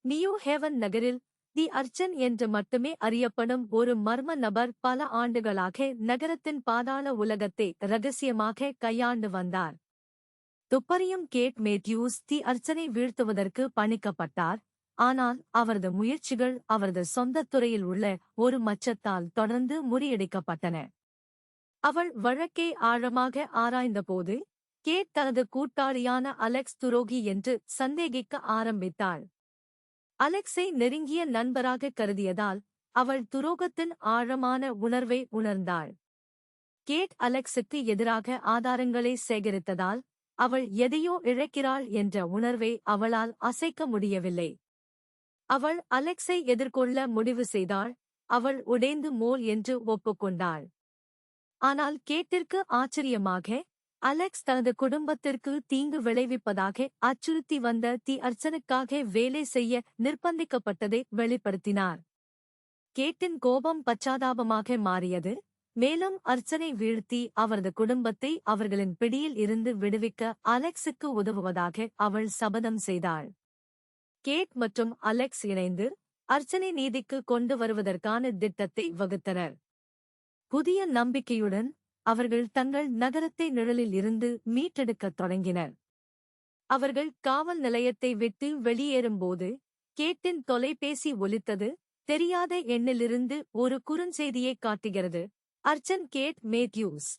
New heaven நகரில் தி அர்ச்சன் என்று மட்டுமே அறியப்படும் ஒரு மர்ம நபர் பல ஆண்டுகளாக நகரத்தின் பாதாள உலகத்தை இரகசியமாக கையாண்டு வந்தார். துப்பறியும் கேட் மேத்யூஸ் தி அர்ச்சனை வீழ்த்துவதற்கு பணிக்கப்பட்டார். ஆனால் அவரது முயற்சிகள் அவரது சொந்தத் துறையில் உள்ள ஒரு மச்சத்தால் தொடர்ந்து முறியடிக்கப்பட்டன. அவள் வழக்கை ஆழமாக ஆராய்ந்தபோது கேட் தனது கூட்டாளியான அலெக்ஸ் துரோகி என்று சந்தேகிக்க ஆரம்பித்தாள். அலெக்ஸை நெருங்கிய நண்பராக கருதியதால் அவள் துரோகத்தின் ஆழமான உணர்வை உணர்ந்தாள். கேட் அலெக்ஸுக்கு எதிராக ஆதாரங்களை சேகரித்ததால் அவள் எதையோ இழக்கிறாள் என்ற உணர்வை அவளால் அசைக்க முடியவில்லை. அவள் அலெக்ஸை எதிர்கொள்ள முடிவு செய்தாள். அவள் உடைந்து மோல் என்று ஒப்புக்கொண்டாள். ஆனால் கேட்டிற்கு ஆச்சரியமாக அலெக்ஸ் தனது குடும்பத்திற்கு தீங்கு விளைவிப்பதாக அச்சுறுத்தி வந்த தி அர்ச்சனுக்காக வேலை செய்ய நிர்பந்திக்கப்பட்டதை வெளிப்படுத்தினார். கேட்டின் கோபம் பச்சாதாபமாக மாறியது. மேலும் அர்ச்சனை வீழ்த்தி அவரது குடும்பத்தை அவர்களின் பிடியில் இருந்து விடுவிக்க அலெக்ஸுக்கு உதவுவதாக அவள் சபதம் செய்தாள். கேட் மற்றும் அலெக்ஸ் இணைந்து அர்ச்சனை நீதிக்கு கொண்டு வருவதற்கான திட்டத்தை வகுத்தனர். புதிய நம்பிக்கையுடன் அவர்கள் தங்கள் நகரத்தை நிழலில் இருந்து மீட்டெடுக்கத் தொடங்கினர். அவர்கள் காவல் நிலையத்தை விட்டு வெளியேறும்போது கேட்டின் தொலைபேசி ஒலித்தது. தெரியாத எண்ணிலிருந்து ஒரு குறுஞ்செய்தியை காட்டுகிறது. அர்ச்சன் கேட் மேத்யூஸ்.